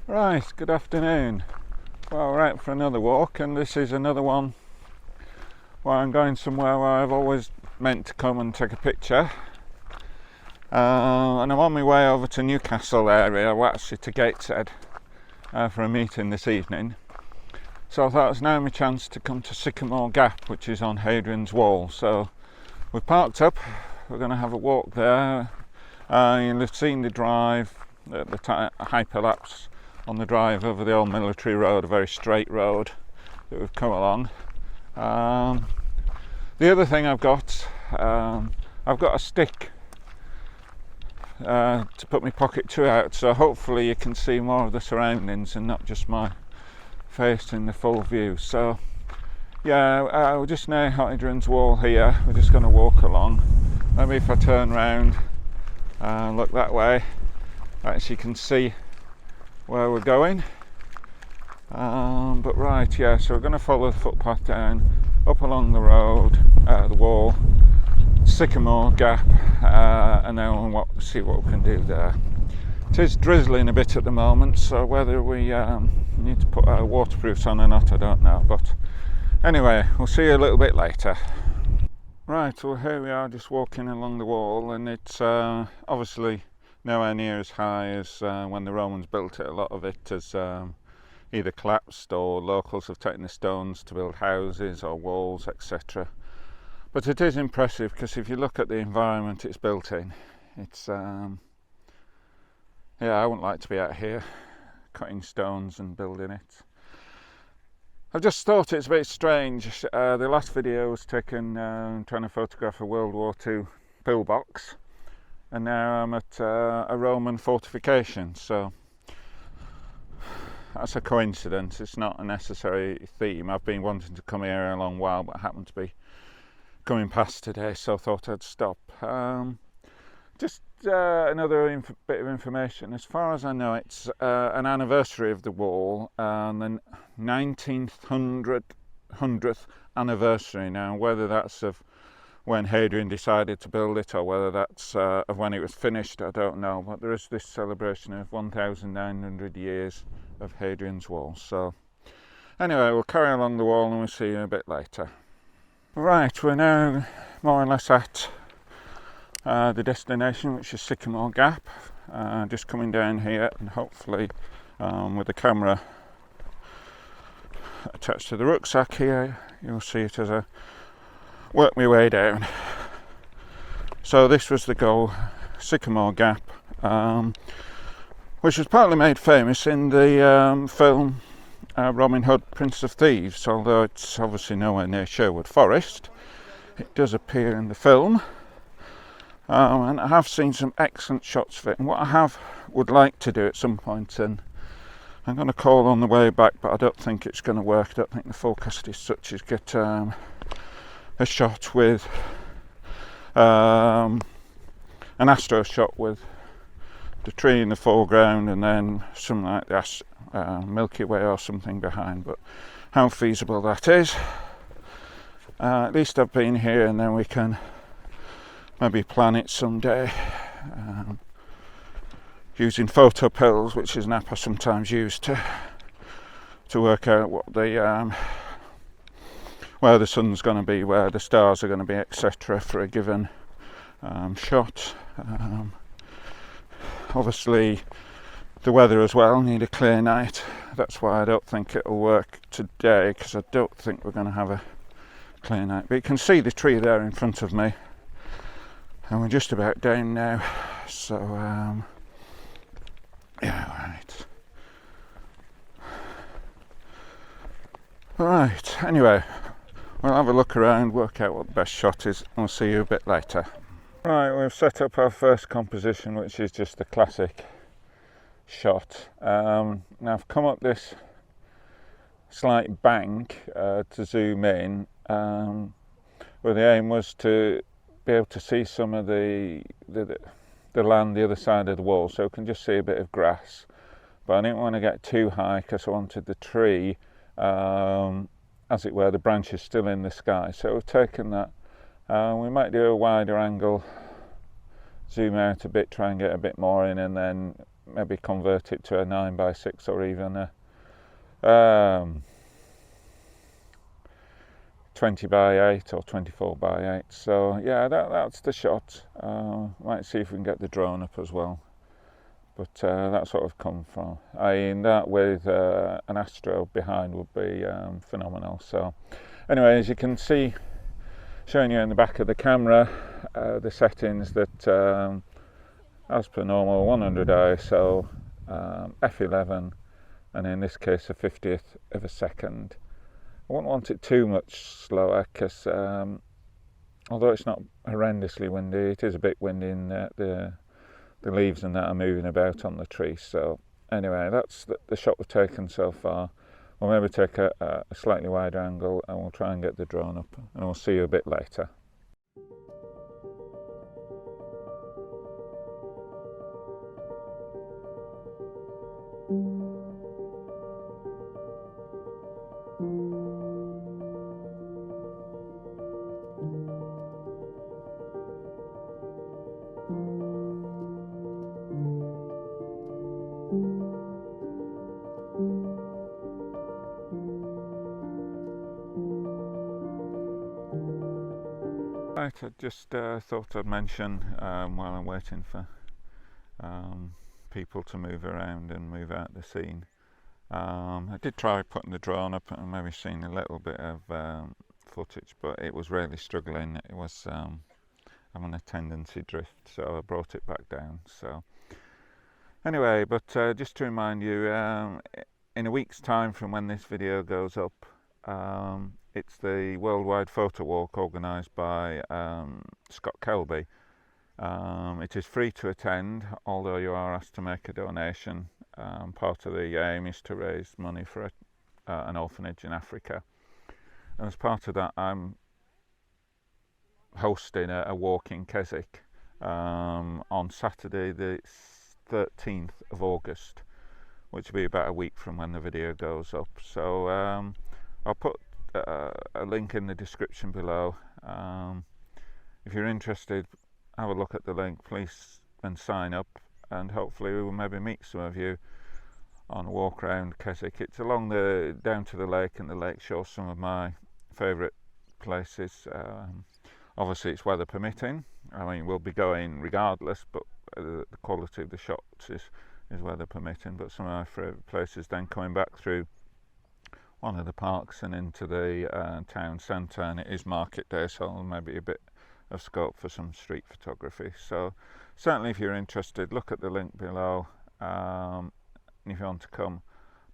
Right, good afternoon. Well, we're out for another walk, and this is another one where I'm going somewhere where I've always meant to come and take a picture. And I'm on my way over to Newcastle area, well actually to Gateshead, for a meeting this evening. So I thought it's now my chance to come to Sycamore Gap, which is on Hadrian's Wall. So we've parked up, we're going to have a walk there. You'll have seen the drive, the hyperlapse on the drive over the old military road, a very straight road that we've come along. The other thing I've got a stick to put my pocket two out, so hopefully you can see more of the surroundings and not just my face in the full view. So yeah, we're just near Hadrian's Wall here. We're just going to walk along. Maybe if I turn round and look that way, actually you can see where we're going. But right, yeah, so we're going to follow the footpath down, up along the road, the wall, Sycamore Gap, and then we'll see what we can do there. It is drizzling a bit at the moment, so whether we need to put our waterproofs on or not, I don't know. But anyway, we'll see you a little bit later. Right, well here we are just walking along the wall, and it's obviously nowhere near as high as when the Romans built it. A lot of it has either collapsed or locals have taken the stones to build houses or walls, etc. But it is impressive because if you look at the environment it's built in, it's yeah, I wouldn't like to be out here cutting stones and building it. I've just thought it's a bit strange. The last video was taken trying to photograph a World War II pillbox, and now I'm at a Roman fortification, so that's a coincidence. It's not a necessary theme. I've been wanting to come here a long while, but I happened to be coming past today, so I thought I'd stop. Just another bit of information. As far as I know, it's an anniversary of the wall, and the 100th anniversary. Now, whether that's of when Hadrian decided to build it or whether that's of when it was finished, I don't know. But there is this celebration of 1,900 years of Hadrian's Wall. So anyway, we'll carry along the wall and we'll see you a bit later. Right, we're now more or less at the destination, which is Sycamore Gap. Just coming down here, and hopefully with the camera attached to the rucksack here, you'll see it as I work my way down. So this was the goal, Sycamore Gap, which was partly made famous in the film Robin Hood, Prince of Thieves. Although it's obviously nowhere near Sherwood Forest, it does appear in the film. And I have seen some excellent shots of it, and what I would like to do at some point, and I'm going to call on the way back, but I don't think it's going to work. I don't think the forecast is such as get a shot with an astro shot with the tree in the foreground and then something like the Milky Way or something behind. But how feasible that is, at least I've been here, and then we can maybe plan it someday using photo pills, which is an app I sometimes use to work out what the where the sun's going to be, where the stars are going to be, etc. for a given shot. Obviously the weather as well, need a clear night. That's why I don't think it'll work today, because I don't think we're going to have a clear night. But you can see the tree there in front of me, and we're just about down now, so yeah, right, anyway, we'll have a look around, work out what the best shot is, and we'll see you a bit later. Right, we've set up our first composition, which is just the classic shot. Now I've come up this slight bank to zoom in, where the aim was to be able to see some of the land the other side of the wall, so we can just see a bit of grass. But I didn't want to get too high because I wanted the tree, as it were, the branches still in the sky. So we've taken that. We might do a wider angle, zoom out a bit, try and get a bit more in, and then maybe convert it to a 9x6 or even a 20x8 or 24x8. So yeah, that's the shot. Might see if we can get the drone up as well, but that's what I've come from. I mean, that with an Astro behind would be phenomenal. So anyway, as you can see, showing you in the back of the camera, the settings that as per normal, 100 ISO, f11, and in this case a 50th of a second. I wouldn't want it too much slower because although it's not horrendously windy, it is a bit windy in the leaves and that are moving about on the trees. So anyway, that's the shot we've taken so far. We'll maybe take a slightly wider angle and we'll try and get the drone up, and we'll see you a bit later. Right, I just thought I'd mention while I'm waiting for people to move around and move out the scene. I did try putting the drone up and maybe seen a little bit of footage, but it was really struggling. It was having a tendency drift, so I brought it back down. So anyway, but just to remind you, in a week's time from when this video goes up, it's the Worldwide Photo Walk organised by Scott Kelby. It is free to attend, although you are asked to make a donation. Part of the aim is to raise money for an orphanage in Africa. And as part of that, I'm hosting a walk in Keswick on Saturday the 13th of August, which will be about a week from when the video goes up. So I'll put a link in the description below. If you're interested, have a look at the link, please, and sign up, and hopefully we will maybe meet some of you on a walk around Keswick. It's along down to the lake, and the lake shore, some of my favourite places. Obviously it's weather permitting. I mean, we'll be going regardless, but the quality of the shots is weather permitting. But some of my favourite places, then coming back through one of the parks and into the town centre, and it is market day, so maybe a bit of scope for some street photography. So certainly if you're interested, look at the link below, and if you want to come,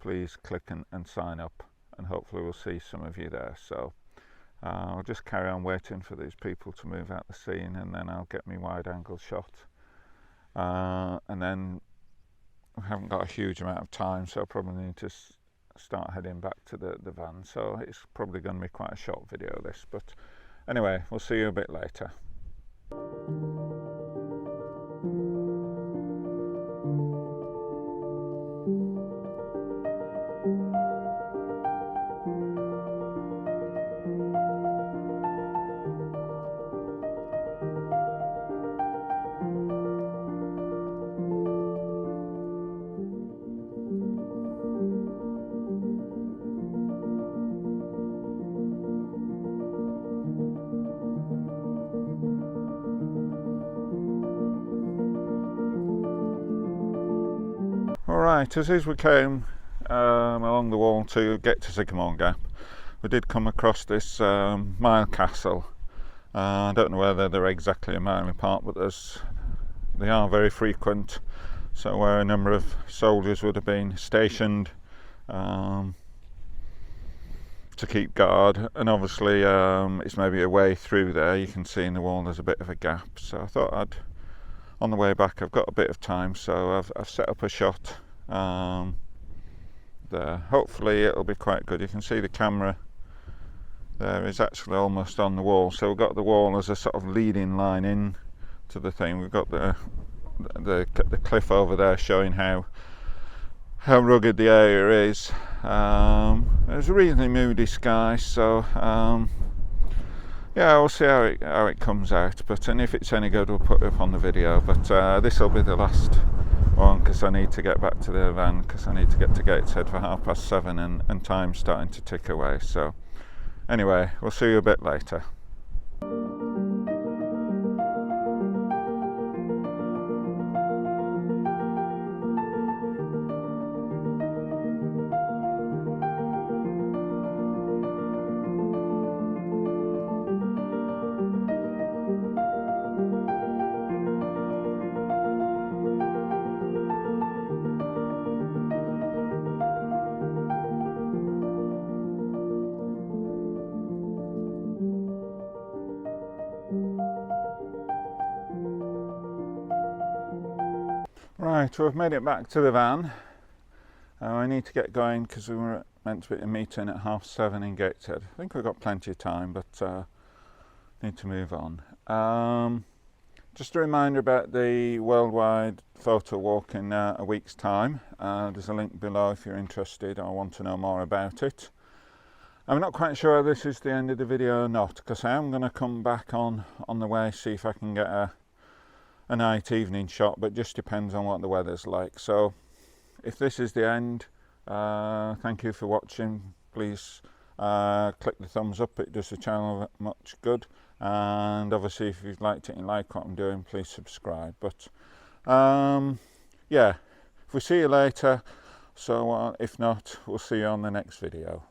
please click and sign up, and hopefully we'll see some of you there. So I'll just carry on waiting for these people to move out the scene, and then I'll get my wide angle shot, and then I haven't got a huge amount of time, so I probably need to start heading back to the van, so it's probably going to be quite a short video this, but anyway, we'll see you a bit later. Alright, as we came along the wall to get to Sycamore Gap, we did come across this mile castle. I don't know whether they're exactly a mile apart, but they are very frequent, so where a number of soldiers would have been stationed to keep guard, and obviously it's maybe a way through there. You can see in the wall there's a bit of a gap, so I thought on the way back, I've got a bit of time, so I've set up a shot there. Hopefully it'll be quite good. You can see the camera there is actually almost on the wall, so we've got the wall as a sort of leading line in to the thing. We've got the cliff over there showing how rugged the area is. There's a reasonably moody sky, so yeah, we'll see how it comes out, and if it's any good we'll put it up on the video. But this will be the last on because I need to get back to the van because I need to get to Gateshead for 7:30 and time's starting to tick away. So anyway, we'll see you a bit later. Right, we've made it back to the van. I need to get going because we were meant to be at a meeting at 7:30 in Gateshead. I think we've got plenty of time, but need to move on. Just a reminder about the worldwide photo walk in a week's time. There's a link below if you're interested or want to know more about it. I'm not quite sure this is the end of the video or not, because I am going to come back on the way, see if I can get a night evening shot, but just depends on what the weather's like. So if this is the end, thank you for watching. Please click the thumbs up, it does the channel much good, and obviously if you've liked it and like what I'm doing, please subscribe. But yeah, if we see you later, so if not, we'll see you on the next video.